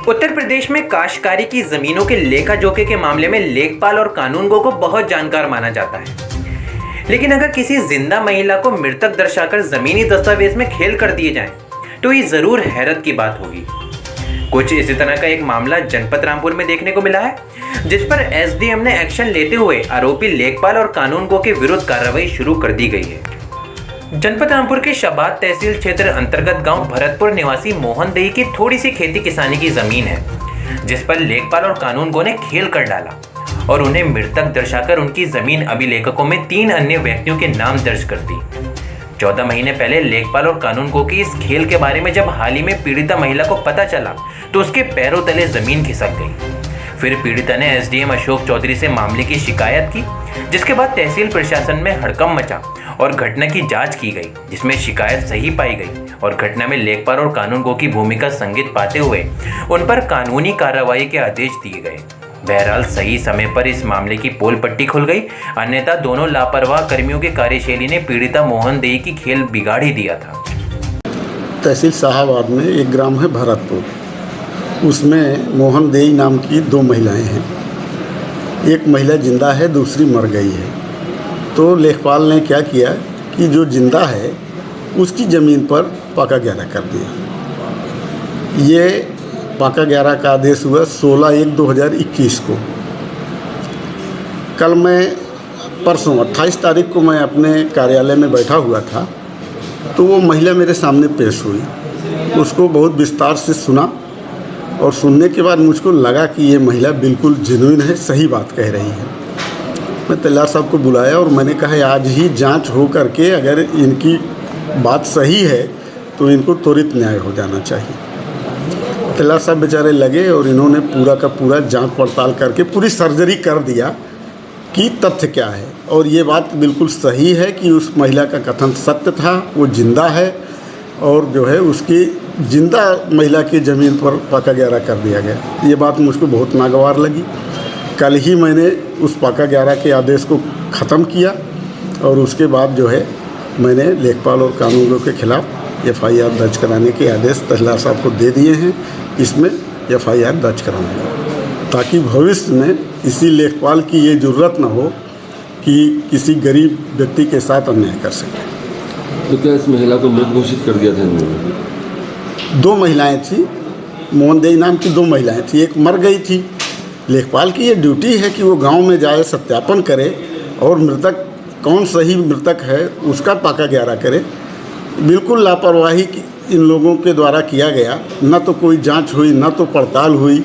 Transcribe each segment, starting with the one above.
उत्तर प्रदेश में काश्तकारी की जमीनों के लेखा जोखे के मामले में लेखपाल और कानूनगो को बहुत जानकार माना जाता है। लेकिन अगर किसी जिंदा महिला को मृतक दर्शाकर जमीनी दस्तावेज में खेल कर दिए जाएं, तो ये जरूर हैरत की बात होगी। कुछ इसी तरह का एक मामला जनपद रामपुर में देखने को मिला है, जिस पर एसडीएम ने एक्शन लेते हुए आरोपी लेखपाल और कानूनगो के विरुद्ध कार्रवाई शुरू कर दी गई है। जनपद रामपुर के शबाद तहसील क्षेत्र अंतर्गत गांव भरतपुर निवासी मोहन देही की थोड़ी सी खेती किसानी की जमीन है, जिस पर लेखपाल और कानूनगो ने खेल कर डाला और उन्हें मृतक दर्शाकर उनकी जमीन अभिलेखकों में 3 अन्य व्यक्तियों के नाम दर्ज कर दी। 14 महीने पहले लेखपाल और कानूनगो की इस खेल के बारे में जब हाल ही में पीड़िता महिला को पता चला तो उसके पैरों तले जमीन खिसक गई। फिर पीड़िता ने एसडीएम अशोक चौधरी से मामले की शिकायत की, जिसके बाद तहसील प्रशासन में हड़कंप मचा और घटना की जांच की गई, जिसमें शिकायत सही पाई गई और घटना में लेखपाल और कानूनगो की भूमिका संगित पाते हुए उन पर कानूनी कार्रवाई के आदेश दिए गए। बहरहाल सही समय पर इस मामले की पोल पट्टी खुल गई, अन्यथा दोनों लापरवाह कर्मियों की कार्यशैली ने पीड़िता मोहन देही की खेल बिगाड़ ही दिया था। तहसील शाहबाद में एक ग्राम है भरतपुर, उसमें मोहन देही नाम की 2 महिलाएं हैं। एक महिला जिंदा है, दूसरी मर गई है। तो लेखपाल ने क्या किया कि जो जिंदा है उसकी ज़मीन पर पाका ग्यारह कर दिया। ये पाका ग्यारह का आदेश हुआ 16/1/2021 को। कल मैं परसों 28 तारीख को मैं अपने कार्यालय में बैठा हुआ था, तो वो महिला मेरे सामने पेश हुई। उसको बहुत विस्तार से सुना और सुनने के बाद मुझको लगा कि ये महिला बिल्कुल जेन्युइन है, सही बात कह रही है। मैं तहसीलदार साहब को बुलाया और मैंने कहा आज ही जांच हो करके अगर इनकी बात सही है तो इनको त्वरित न्याय हो जाना चाहिए। तहसीलदार साहब बेचारे लगे और इन्होंने पूरा का पूरा जांच पड़ताल करके पूरी सर्जरी कर दिया कि तथ्य क्या है। और ये बात बिल्कुल सही है कि उस महिला का कथन सत्य था, वो जिंदा है और जो है उसकी जिंदा महिला की ज़मीन पर पाका ग्यारह कर दिया गया। ये बात मुझको बहुत नागवार लगी। कल ही मैंने उस पाका ग्यारह के आदेश को ख़त्म किया और उसके बाद जो है मैंने लेखपाल और कानूनगो के खिलाफ एफआईआर दर्ज कराने के आदेश तहसीलदार साहब को दे दिए हैं। इसमें एफआईआर दर्ज कराऊंगा ताकि भविष्य में किसी लेखपाल की ये ज़रूरत न हो कि किसी गरीब व्यक्ति के साथ अन्याय कर सके। तो क्या इस महिला को मृत घोषित कर दिया था इन्होंने? 2 महिलाएं थी, मोहन देही नाम की 2 महिलाएं थी, एक मर गई थी। लेखपाल की ये ड्यूटी है कि वो गांव में जाए, सत्यापन करे और मृतक कौन सही मृतक है उसका पाका ग्यारह करे। बिल्कुल लापरवाही इन लोगों के द्वारा किया गया, न तो कोई जांच हुई न तो पड़ताल हुई।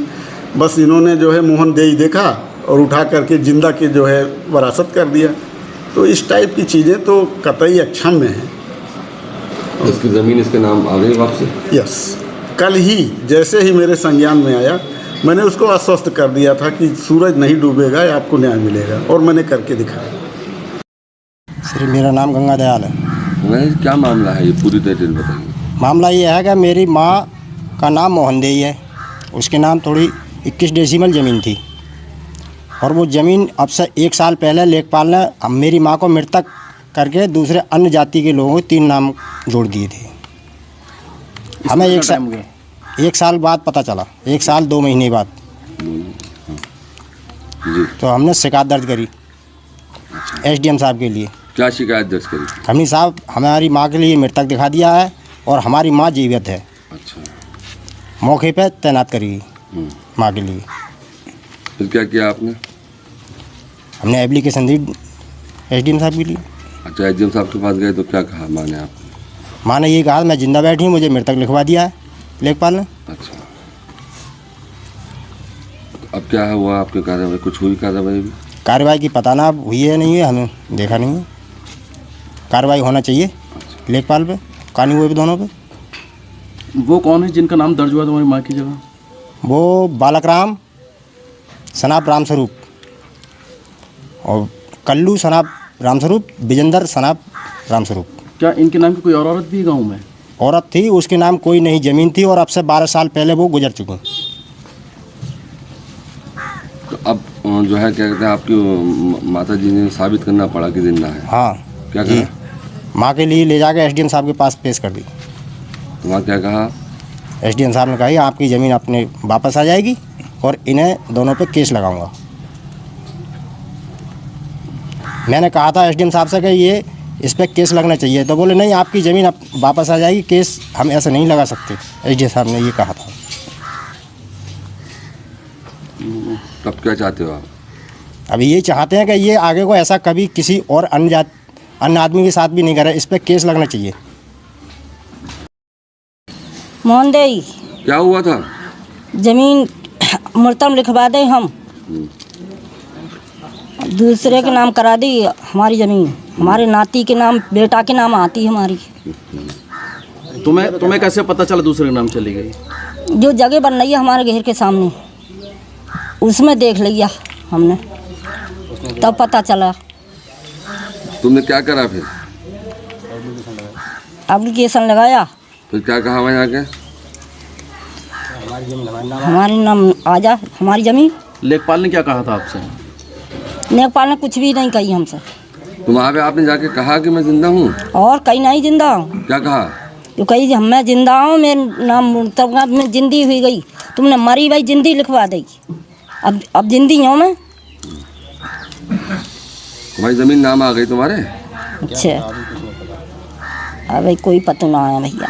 बस इन्होंने जो है मोहन देही देखा और उठा करके जिंदा के जो है वरासत कर दिया। तो इस टाइप की चीज़ें तो कतई अक्षम्य हैं। इसकी ज़मीन इसके नाम आ गई वापसी? यस, कल ही जैसे ही मेरे संज्ञान में आया मैंने उसको आश्वस्त कर दिया था कि सूरज नहीं डूबेगा, आपको न्याय मिलेगा और मैंने करके दिखाया। सर मेरा नाम गंगा दयाल है। क्या मामला है ये पूरी डिटेल बताइए। मामला ये है कि मेरी माँ का नाम मोहन देही है, उसके नाम थोड़ी 21 डेसिमल ज़मीन थी और वो ज़मीन अब से 1 साल पहले लेखपाल ने मेरी माँ को मृतक करके दूसरे अन्य जाति के लोगों को 3 नाम जोड़ दिए थे। हमें 1 साल बाद पता चला, 1 साल 2 महीने बाद। तो हमने शिकायत दर्ज करी एसडीएम साहब के लिए। क्या शिकायत दर्ज करी? खमी साहब हमारी माँ के लिए मृतक दिखा दिया है और हमारी माँ जीवित है। अच्छा। मौके पे तैनात करी माँ के लिए। फिर क्या किया आपने? हमने एप्लीकेशन दी एसडीएम साहब के लिए। अच्छा, एसडीएम साहब के पास गए तो क्या कहा माँ ने आपको? माँ ने ये कहा मैं जिंदा बैठी हूँ, मुझे मृतक लिखवा दिया है लेखपाल ने। अच्छा, तो अब क्या हुआ आपके कार्रवाई? कुछ हुई कार्रवाई भी? कार्रवाई की पता ना हुई है नहीं है, हमें देखा नहीं है। कार्रवाई होना चाहिए लेखपाल पे, कानून पे, दोनों पे। वो कौन है जिनका नाम दर्ज हुआ तुम्हारी माँ की जगह? वो बालक राम सनाब रामस्वरूप और कल्लू सनाब रामस्वरूप, विजेंदर सनाब रामस्वरूप। क्या इनके नाम की कोई और औरत भी है गाँव में? औरत थी, उसके नाम कोई नहीं ज़मीन थी और अब से 12 साल पहले वो गुजर चुकी। तो अब जो है क्या कहते हैं आपकी माता जी ने साबित करना पड़ा कि जिंदा है। हाँ, क्या कहा? माँ के लिए ले जाकर एसडीएम साहब के पास पेश कर दी। तो वहाँ क्या कहा? एसडीएम साहब ने कहा कि आपकी ज़मीन अपने वापस आ जाएगी और इन्हें दोनों पे केस लगाऊंगा। मैंने कहा था एसडीएम साहब से कि ये इस पर केस लगना चाहिए, तो बोले नहीं आपकी ज़मीन वापस आ जाएगी, केस हम ऐसे नहीं लगा सकते। एसडीएम साहब ने ये कहा था। तब क्या चाहते हो आप? अभी ये चाहते हैं कि ये आगे को ऐसा कभी किसी और अन्य आदमी के साथ भी नहीं करे, इस पर केस लगना चाहिए। मोहनदेई क्या हुआ था? जमीन मुर्तम लिखवा दे, हम दूसरे के नाम करा दी हमारी ज़मीन, हमारे नाती के नाम, बेटा के नाम आती हमारी। तुम्हें कैसे पता चला दूसरे के नाम चली गई? जो जगह बन रही है हमारे घर के सामने, उसमें देख लिया हमने, तब पता चला। तुमने क्या करा फिर? एप्लीकेशन लगाया। फिर क्या कहा वहाँ आके? हमारे नाम आ जा, हमारी ज़मीन। लेखपाल ने क्या कहा था आपसे? लेखपाल ने कुछ भी नहीं कही हमसे। तो वहाँ पे आपने जाके कहा कि मैं जिंदा हूँ? और कहीं नहीं जिंदा हूँ। क्या कहा? तो कही मैं जिंदा हूँ, मेरे नाम तब में जिंदी हुई गई, तुमने मरी भाई जिंदी लिखवा दी। अब जिंदी हूँ मैं। तुम्हारी ज़मीन नाम आ गई तुम्हारे? अच्छा, अब भाई कोई पता ना आया भैया।